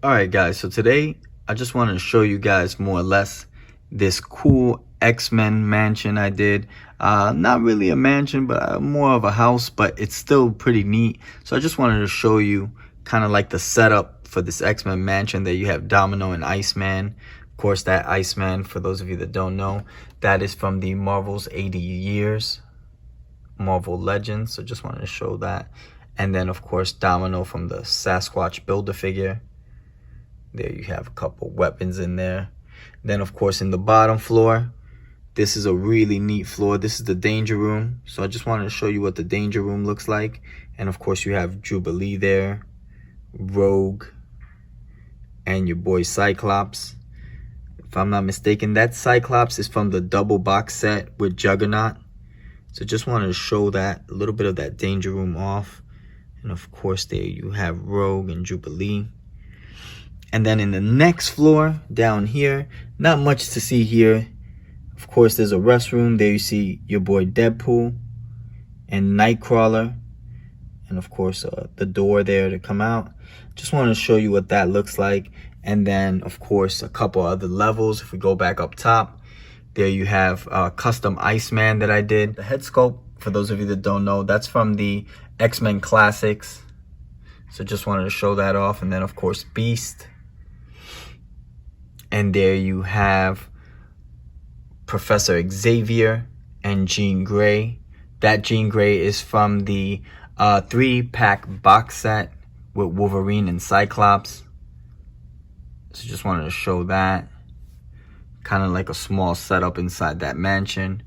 Alright guys, so today I just wanted to show you guys more or less this cool X-Men mansion I did. Not really a mansion, but more of a house, but it's still pretty neat. So I just wanted to show you kind of like the setup for this X-Men mansion. That you have Domino and Iceman. Of course, that Iceman, for those of you that don't know, that is from the Marvel's 80 Years Marvel Legends. So just wanted to show that. And then of course Domino from the Sasquatch Build-A-Figure. There you have a couple weapons in there. Then of course in the bottom floor, this is a really neat floor. This is the danger room. So I just wanted to show you what the danger room looks like. And of course you have Jubilee there, Rogue, and your boy Cyclops. If I'm not mistaken, that Cyclops is from the double box set with Juggernaut. So just wanted to show that, a little bit of that danger room off. And of course there you have Rogue and Jubilee. And then in the next floor, down here, not much to see here. Of course, there's a restroom. There you see your boy Deadpool and Nightcrawler. And of course, the door there to come out. Just wanted to show you what that looks like. And then, of course, a couple other levels. If we go back up top, there you have custom Iceman that I did. The head sculpt, for those of you that don't know, that's from the X-Men Classics. So just wanted to show that off. And then, of course, Beast. And there you have Professor Xavier and Jean Grey. That Jean Grey is from the 3-pack box set with Wolverine and Cyclops. So just wanted to show that. Kind of like a small setup inside that mansion.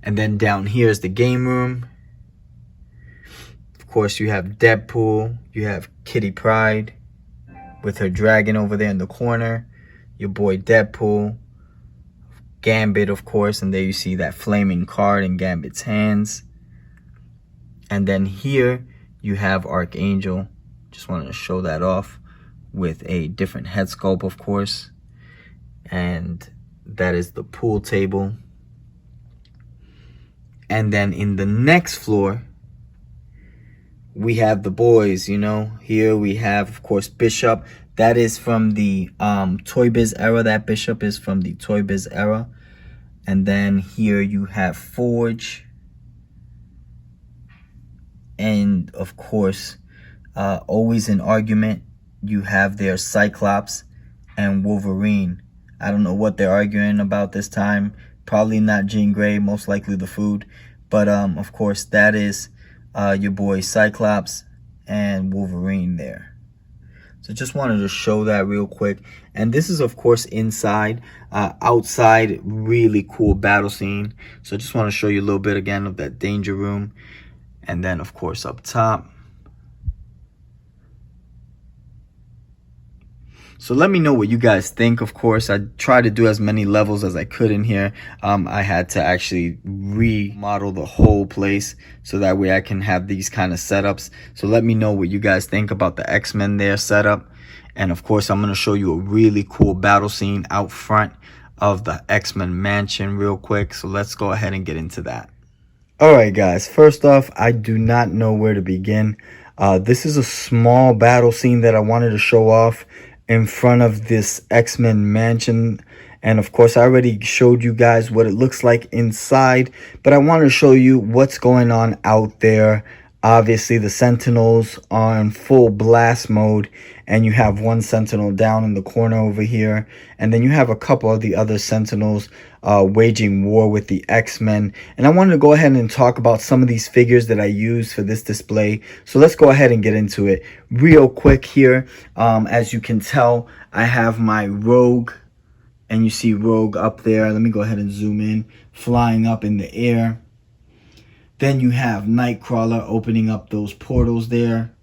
And then down here is the game room. Of course, you have Deadpool. You have Kitty Pryde with her dragon over there in the corner. Your boy Deadpool, Gambit, of course, and there you see that flaming card in Gambit's hands. And then here you have Archangel. Just wanted to show that off with a different head sculpt, of course. And that is the pool table. And then in the next floor, we have the boys, you know. Here we have, of course, Bishop. That is from the Toy Biz era. That Bishop is from the Toy Biz era. And then here you have Forge. And of course, always in argument, you have their Cyclops and Wolverine. I don't know what they're arguing about this time. Probably not Jean Grey, most likely the food. But of course, that is your boy Cyclops and Wolverine there. So just wanted to show that real quick. And this is, of course, inside. Outside, really cool battle scene. So just want to show you a little bit again of that danger room. And then, of course, up top. So let me know what you guys think. Of course, I tried to do as many levels as I could in here. I had to actually remodel the whole place so that way I can have these kind of setups. So let me know what you guys think about the X-Men there setup. And of course, I'm going to show you a really cool battle scene out front of the X-Men mansion real quick. So let's go ahead and get into that. Alright guys, first off, I do not know where to begin. This is a small battle scene that I wanted to show off in front of this X-Men mansion. And of course, I already showed you guys what it looks like inside, but I want to show you what's going on out there. Obviously, the Sentinels are in full blast mode, and you have one Sentinel down in the corner over here, and then you have a couple of the other Sentinels waging war with the X-Men. And I wanted to go ahead and talk about some of these figures that I use for this display. So let's go ahead and get into it real quick here. As you can tell, I have my Rogue, and you see Rogue up there. Let me go ahead and zoom in, flying up in the air. Then you have Nightcrawler opening up those portals there.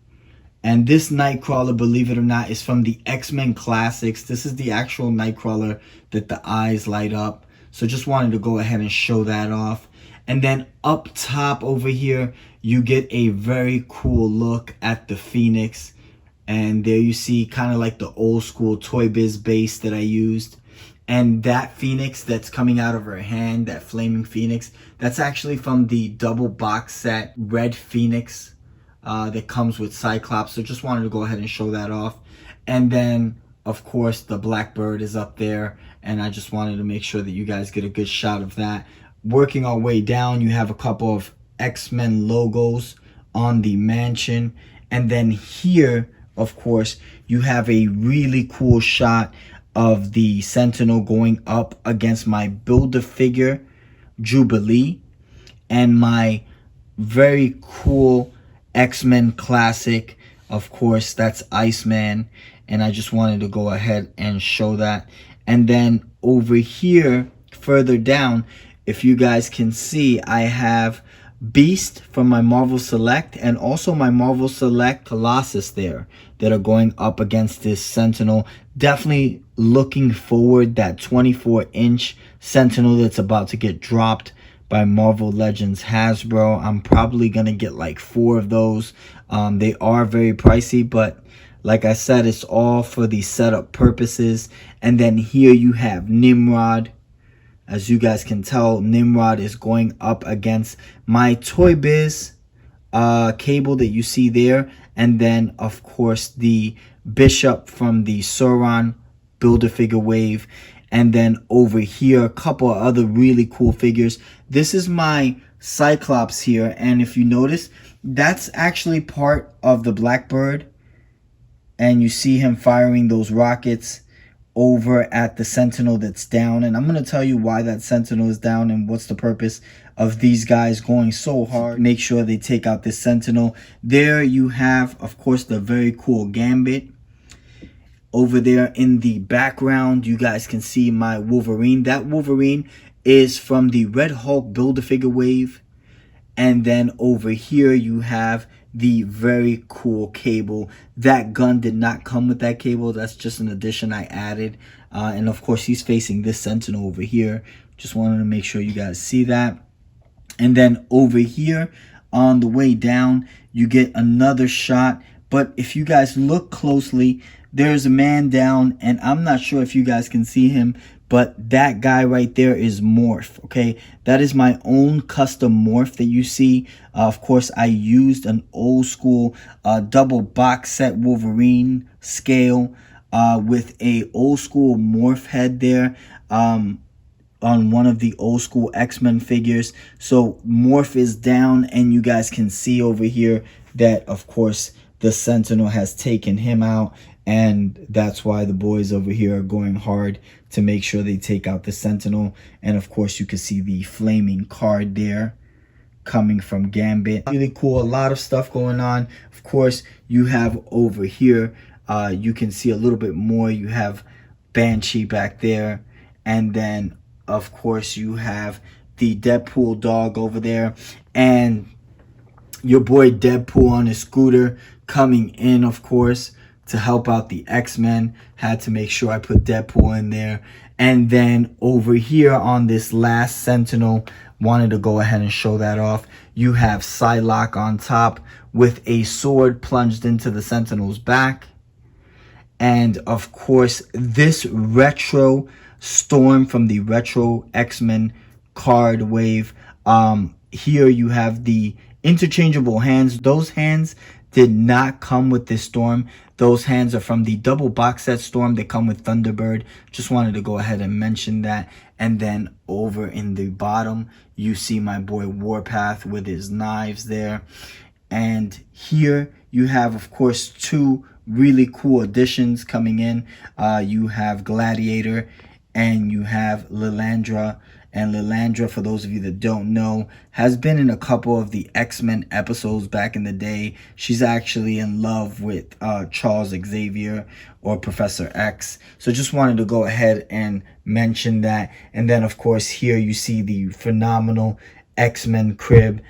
And this Nightcrawler, believe it or not, is from the X-Men Classics. This is the actual Nightcrawler that the eyes light up. So just wanted to go ahead and show that off. And then up top over here, you get a very cool look at the Phoenix. And there you see kind of like the old school Toy Biz base that I used. And that Phoenix that's coming out of her hand, that flaming Phoenix, that's actually from the double box set Red Phoenix that comes with Cyclops. So just wanted to go ahead and show that off. And then, of course, the Blackbird is up there, and I just wanted to make sure that you guys get a good shot of that. Working our way down, you have a couple of X-Men logos on the mansion, and then here, of course, you have a really cool shot of the Sentinel going up against my Build-A-Figure Jubilee and my very cool X-Men classic. Of course, that's Iceman, and I just wanted to go ahead and show that. And then over here, further down, if you guys can see, I have Beast from my Marvel Select and also my Marvel Select Colossus there that are going up against this Sentinel. Definitely looking forward, that 24-inch Sentinel that's about to get dropped by Marvel Legends Hasbro. I'm probably gonna get like 4 of those. They are very pricey, but like I said, it's all for the setup purposes. And then here you have Nimrod. As you guys can tell, Nimrod is going up against my Toy Biz cable that you see there. And then, of course, the Bishop from the Sauron Build-A-Figure wave. And then over here, a couple of other really cool figures. This is my Cyclops here. And if you notice, that's actually part of the Blackbird. And you see him firing those rockets over at the Sentinel that's down. And I'm going to tell you why that Sentinel is down and what's the purpose of these guys going so hard. Make sure they take out this Sentinel. There you have, of course, the very cool Gambit. Over there in the background, you guys can see my Wolverine. That Wolverine is from the Red Hulk Build-A-Figure wave. And then over here you have the very cool Cable. That gun did not come with that cable. That's just an addition I added. And of course he's facing this Sentinel over here. Just wanted to make sure you guys see that. And then over here on the way down, you get another shot. But if you guys look closely, there's a man down, and I'm not sure if you guys can see him, but that guy right there is Morph, okay? That is my own custom Morph that you see. Of course, I used an old school double box set Wolverine scale with a old school Morph head there on one of the old school X-Men figures. So Morph is down, and you guys can see over here that, of course, the Sentinel has taken him out. And that's why the boys over here are going hard to make sure they take out the Sentinel. And of course, you can see the flaming card there coming from Gambit. Really cool. A lot of stuff going on. Of course, you have over here, you can see a little bit more. You have Banshee back there. And then, of course, you have the Deadpool dog over there. And your boy Deadpool on his scooter coming in, of course, to help out the X-Men. Had to make sure I put Deadpool in there. And then over here on this last Sentinel, wanted to go ahead and show that off. You have Psylocke on top with a sword plunged into the Sentinel's back. And of course, this retro Storm from the retro X-Men card wave. Here you have the interchangeable hands. Those hands did not come with this Storm. Those hands are from the double box set Storm. They come with Thunderbird. Just wanted to go ahead and mention that. And then over in the bottom, you see my boy Warpath with his knives there. And here you have, of course, 2 really cool additions coming in. You have Gladiator and you have Lilandra. And Lilandra, for those of you that don't know, has been in a couple of the X-Men episodes back in the day. She's actually in love with Charles Xavier or Professor X. So just wanted to go ahead and mention that. And then, of course, here you see the phenomenal X-Men crib.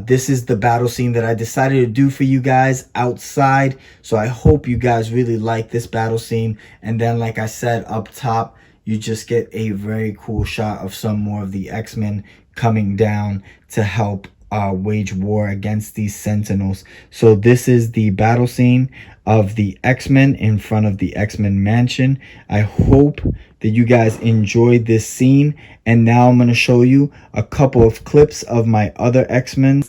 This is the battle scene that I decided to do for you guys outside. So I hope you guys really like this battle scene. And then, like I said, up top, you just get a very cool shot of some more of the X-Men coming down to help wage war against these Sentinels. So this is the battle scene of the X-Men in front of the X-Men mansion. I hope that you guys enjoyed this scene. And now I'm going to show you a couple of clips of my other X-Men.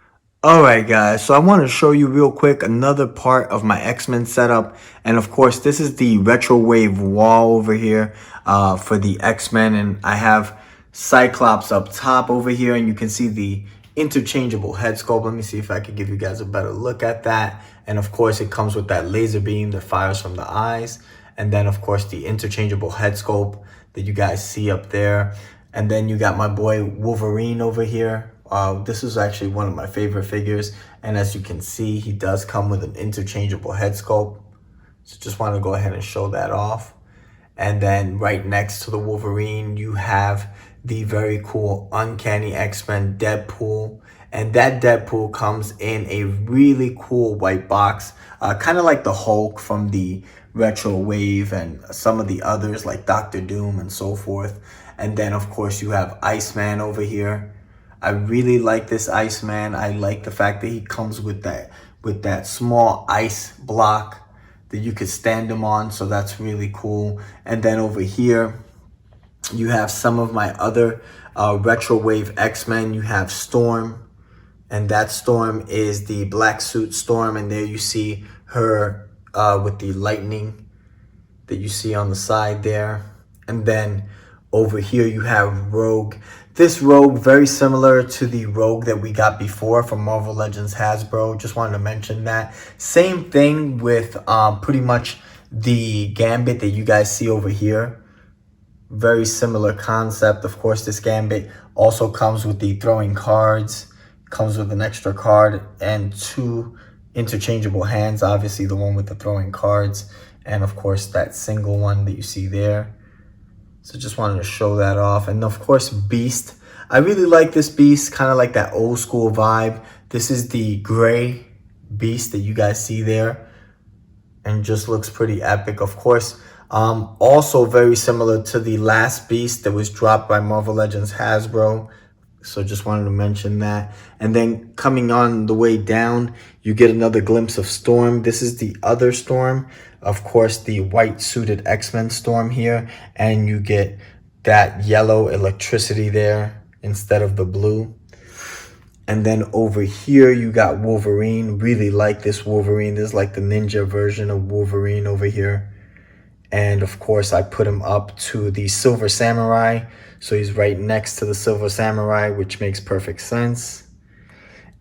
Alright guys, so I want to show you real quick another part of my X-Men setup. And of course, this is the retro wave wall over here for the X-Men. And I have Cyclops up top over here, and you can see the interchangeable head sculpt. Let me see if I can give you guys a better look at that. And of course, it comes with that laser beam that fires from the eyes. And then of course, the interchangeable head sculpt that you guys see up there. And then you got my boy Wolverine over here. This is actually one of my favorite figures, and as you can see, he does come with an interchangeable head sculpt. So just want to go ahead and show that off. And then right next to the Wolverine, you have the very cool Uncanny X-Men Deadpool. And that Deadpool comes in a really cool white box, kind of like the Hulk from the retro wave and some of the others like Doctor Doom and so forth. And then of course you have Iceman over here. I really like this Iceman. I like the fact that he comes with that small ice block that you could stand him on, so that's really cool. And then over here, you have some of my other retro wave X-Men. You have Storm, and that Storm is the black suit Storm, and there you see her with the lightning that you see on the side there. And then over here you have Rogue. This Rogue, very similar to the Rogue that we got before from Marvel Legends Hasbro. Just wanted to mention that. Same thing with pretty much the Gambit that you guys see over here. Very similar concept. Of course, this Gambit also comes with the throwing cards. Comes with an extra card and 2 interchangeable hands. Obviously, the one with the throwing cards. And of course, that single one that you see there. So just wanted to show that off. And of course, Beast. I really like this Beast, kind of like that old school vibe. This is the gray Beast that you guys see there. And just looks pretty epic. Of course, also very similar to the last Beast that was dropped by Marvel Legends Hasbro. So just wanted to mention that. And then coming on the way down, you get another glimpse of Storm. This is the other Storm. Of course, the white suited X-Men Storm here. And you get that yellow electricity there instead of the blue. And then over here, you got Wolverine. Really like this Wolverine. This is like the ninja version of Wolverine over here. And of course, I put him up to the Silver Samurai. So he's right next to the Silver Samurai, which makes perfect sense.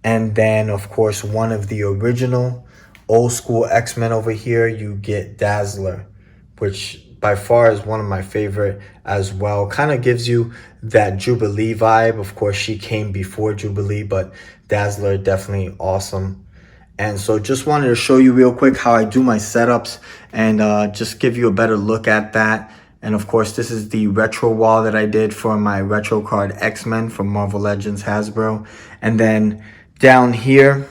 And then, of course, one of the original old school X-Men over here, you get Dazzler, which by far is one of my favorite as well. Kind of gives you that Jubilee vibe. Of course, she came before Jubilee, but Dazzler, definitely awesome. And so just wanted to show you real quick how I do my setups and just give you a better look at that. And of course, this is the retro wall that I did for my retro card X-Men from Marvel Legends Hasbro. And then down here,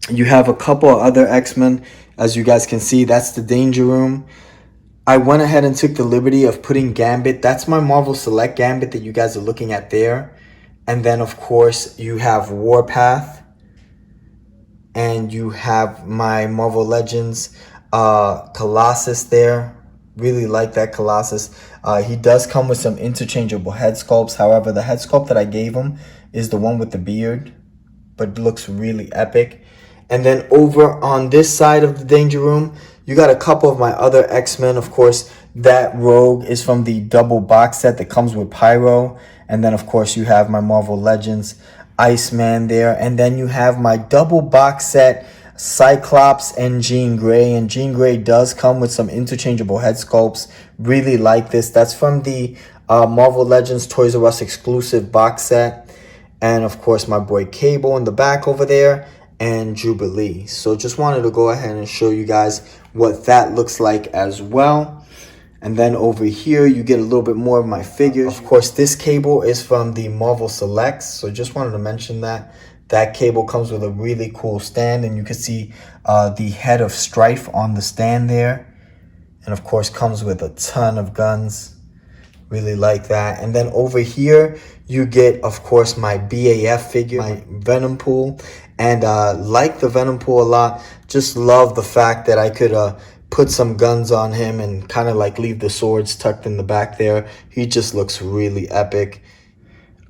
you have a couple of other X-Men. As you guys can see, that's the Danger Room. I went ahead and took the liberty of putting Gambit. That's my Marvel Select Gambit that you guys are looking at there. And then, of course, you have Warpath. And you have my Marvel Legends Colossus there. Really like that Colossus. He does come with some interchangeable head sculpts. However, the head sculpt that I gave him is the one with the beard, but looks really epic. And then over on this side of the Danger Room, you got a couple of my other X-Men. Of course, that Rogue is from the double box set that comes with Pyro. And then, of course, you have my Marvel Legends Iceman there. And then you have my double box set Cyclops and Jean Grey. And Jean Grey does come with some interchangeable head sculpts. Really like this. That's from the Marvel Legends Toys R Us exclusive box set. And of course, my boy Cable in the back over there. And Jubilee. So just wanted to go ahead and show you guys what that looks like as well. And then over here, you get a little bit more of my figures. Of course, this Cable is from the Marvel Selects. So just wanted to mention that. That Cable comes with a really cool stand. And you can see the head of Strife on the stand there. And of course, comes with a ton of guns. Really like that. And then over here, you get, of course, my BAF figure, my Venom Pool. And like the Venom Pool a lot. Just love the fact that I could put some guns on him and kind of like leave the swords tucked in the back there. He just looks really epic.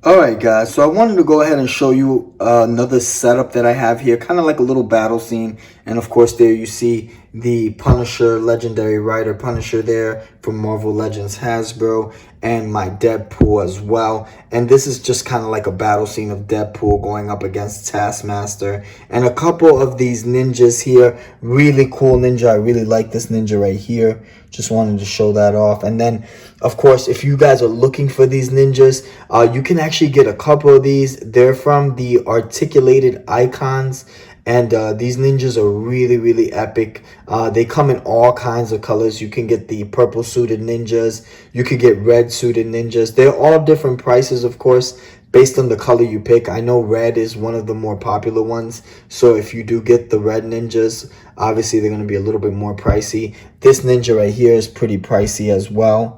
Alright guys, so I wanted to go ahead and show you another setup that I have here, kind of like a little battle scene. And of course there you see the Punisher, legendary writer Punisher there from Marvel Legends Hasbro, and my Deadpool as well. And this is just kind of like a battle scene of Deadpool going up against Taskmaster. And a couple of these ninjas here, really cool ninja. I really like this ninja right here. Just wanted to show that off. And then, of course, if you guys are looking for these ninjas, you can actually get a couple of these. They're from the Articulated Icons. And these ninjas are really, really epic. They come in all kinds of colors. You can get the purple suited ninjas. You could get red suited ninjas. They're all different prices, of course, based on the color you pick. I know red is one of the more popular ones. So if you do get the red ninjas, obviously they're going to be a little bit more pricey. This ninja right here is pretty pricey as well.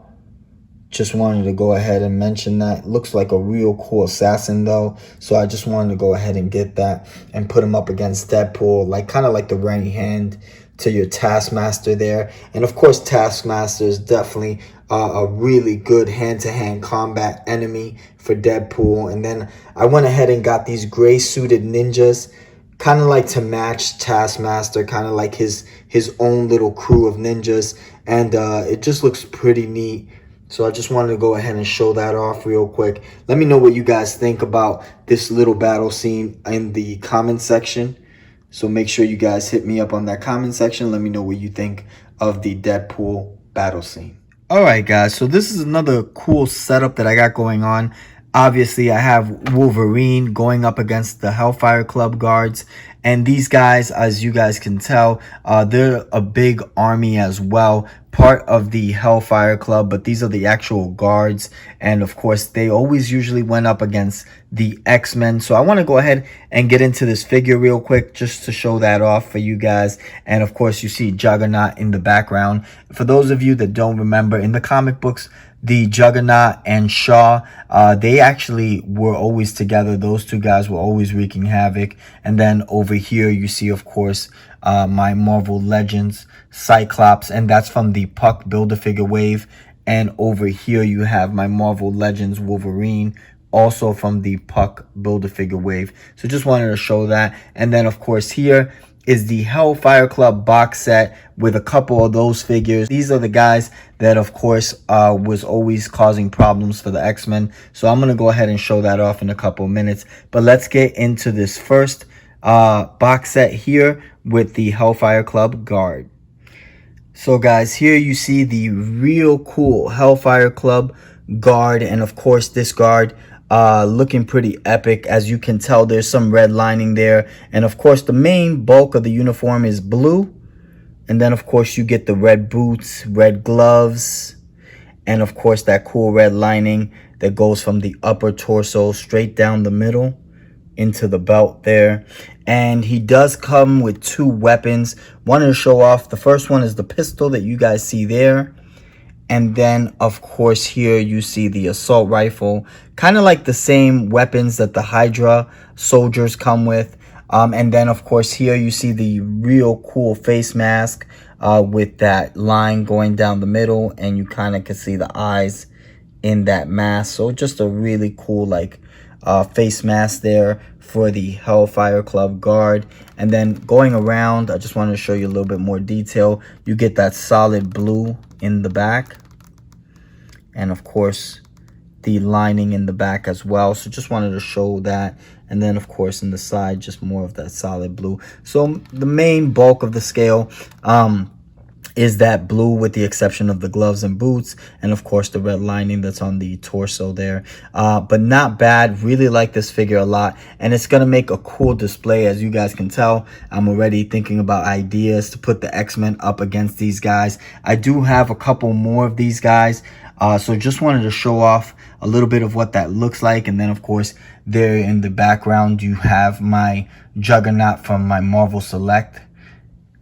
Just wanted to go ahead and mention that. Looks like a real cool assassin though. So I just wanted to go ahead and get that and put him up against Deadpool. Like kind of like the right hand to your Taskmaster there. And of course Taskmaster is definitely a really good hand-to-hand combat enemy for Deadpool. And then I went ahead and got these gray suited ninjas, kind of like to match Taskmaster, kind of like his own little crew of ninjas. And it just looks pretty neat. So I just wanted to go ahead and show that off real quick. Let me know what you guys think about this little battle scene in the comment section. So make sure you guys hit me up on that comment section. Let me know what you think of the Deadpool battle scene. Alright guys, so this is another cool setup that I got going on. Obviously, I have Wolverine going up against the Hellfire Club guards. And these guys, as you guys can tell, they're a big army as well. Part of the Hellfire Club, but these are the actual guards. And of course, they always usually went up against the X-Men. So I want to go ahead and get into this figure real quick just to show that off for you guys. And of course, you see Juggernaut in the background. For those of you that don't remember, in the comic books, the Juggernaut and Shaw, they actually were always together. Those two guys were always wreaking havoc. And then over here, you see, of course, my Marvel Legends Cyclops, and that's from the Puck Build-A-Figure wave. And over here, you have my Marvel Legends Wolverine, also from the Puck Build-A-Figure wave. So just wanted to show that. And then, of course, here is the Hellfire Club box set with a couple of those figures. These are the guys that, of course, was always causing problems for the X-Men. So I'm going to go ahead and show that off in a couple of minutes. But let's get into this first box set here with the Hellfire Club guard. So guys, here you see the real cool Hellfire Club guard. And of course, this guard looking pretty epic. As you can tell, there's some red lining there. And of course, the main bulk of the uniform is blue. And then, of course, you get the red boots, red gloves, and of course, that cool red lining that goes from the upper torso straight down the middle into the belt there. And he does come with two weapons. Wanted to show off. The first one is the pistol that you guys see there. And then, of course, here you see the assault rifle. Kind of like the same weapons that the Hydra soldiers come with. And then, of course, here you see the real cool face mask with that line going down the middle. And you kind of can see the eyes in that mask. So just a really cool, like, face mask there for the Hellfire Club guard. And then going around, I just wanted to show you a little bit more detail. You get that solid blue in the back. And, of course, the lining in the back as well. So just wanted to show that. And then, of course, in the side, just more of that solid blue. So the main bulk of the scale is that blue, with the exception of the gloves and boots. And, of course, the red lining that's on the torso there. But not bad. Really like this figure a lot. And it's going to make a cool display. As you guys can tell, I'm already thinking about ideas to put the X-Men up against these guys. I do have a couple more of these guys. So just wanted to show off a little bit of what that looks like. And then, of course, there in the background, you have my Juggernaut from my Marvel Select.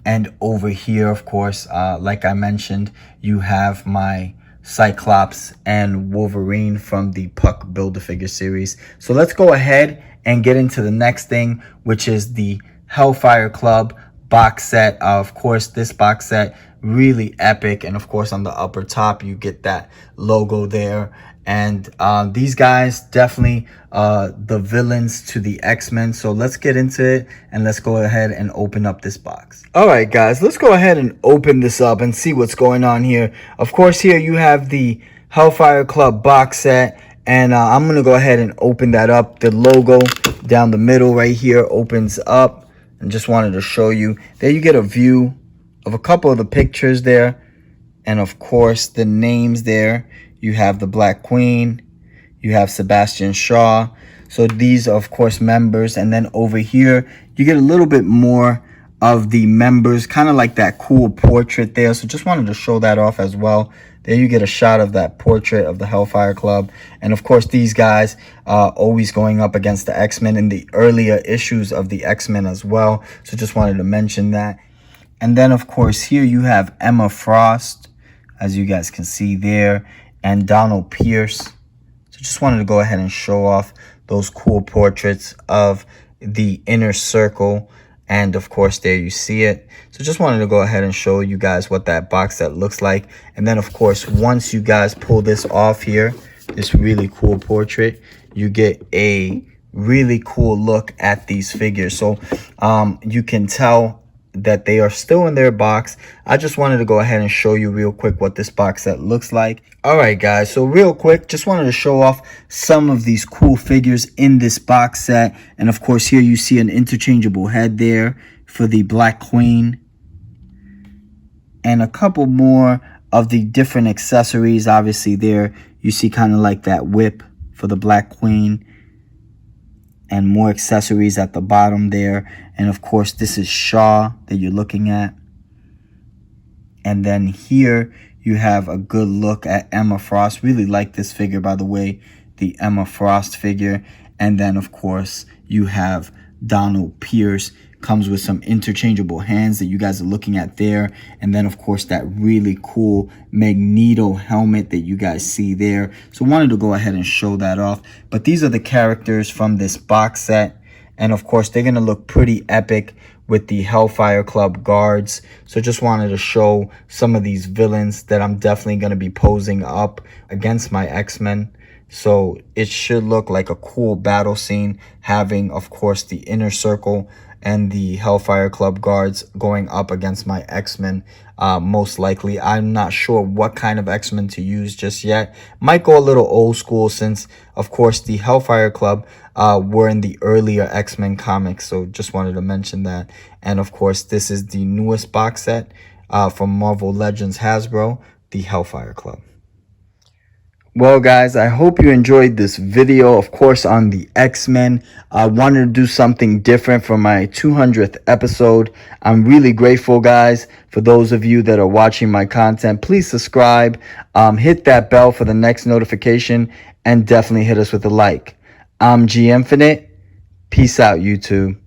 And over here, of course, like I mentioned, you have my Cyclops and Wolverine from the Puck Build-A-Figure series. So let's go ahead and get into the next thing, which is the Hellfire Club box set. Of course, this box set really epic. And of course, on the upper top, you get that logo there. And these guys definitely the villains to the X-Men. So let's get into it and let's go ahead and open up this box. All right, guys, let's go ahead and open this up and see what's going on here. Of course, here you have the Hellfire Club Box Set. And I'm going to go ahead and open that up. The logo down the middle right here opens up. And just wanted to show you. There you get a view of a couple of the pictures there. And of course, the names there. You have the Black Queen. You have Sebastian Shaw. So these are, of course, members. And then over here, you get a little bit more of the members. Kind of like that cool portrait there. So just wanted to show that off as well. There you get a shot of that portrait of the Hellfire Club. And of course, these guys are always going up against the X-Men in the earlier issues of the X-Men as well. So just wanted to mention that. And then, of course, here you have Emma Frost, as you guys can see there, and Donald Pierce. So just wanted to go ahead and show off those cool portraits of the Inner Circle. And of course, there you see it. So just wanted to go ahead and show you guys what that box set looks like. And then, of course, once you guys pull this off here, this really cool portrait, you get a really cool look at these figures. So you can tell that they are still in their box. I just wanted to go ahead and show you real quick what this box set looks like. All right, guys, so real quick, just wanted to show off some of these cool figures in this box set. And of course, here you see an interchangeable head there for the Black Queen, and a couple more of the different accessories. Obviously there you see kind of like that whip for the Black Queen, and more accessories at the bottom there. And of course, this is Shaw that you're looking at. And then here you have a good look at Emma Frost. Really like this figure, by the way, the Emma Frost figure. And then, of course, you have Donald Pierce. Comes with some interchangeable hands that you guys are looking at there. And then, of course, that really cool Magneto helmet that you guys see there. So wanted to go ahead and show that off. But these are the characters from this box set. And, of course, they're going to look pretty epic with the Hellfire Club guards. So just wanted to show some of these villains that I'm definitely going to be posing up against my X-Men. So it should look like a cool battle scene, having, of course, the Inner Circle and the Hellfire Club guards going up against my X-Men. Most likely, I'm not sure what kind of X-Men to use just yet. Might go a little old school since, of course, the Hellfire Club were in the earlier X-Men comics. So just wanted to mention that. And of course, this is the newest box set from Marvel Legends Hasbro, the Hellfire Club. Well, guys, I hope you enjoyed this video, of course, on the X-Men. I wanted to do something different for my 200th episode. I'm really grateful, guys, for those of you that are watching my content. Please subscribe, hit that bell for the next notification, and definitely hit us with a like. I'm G Infinite. Peace out, YouTube.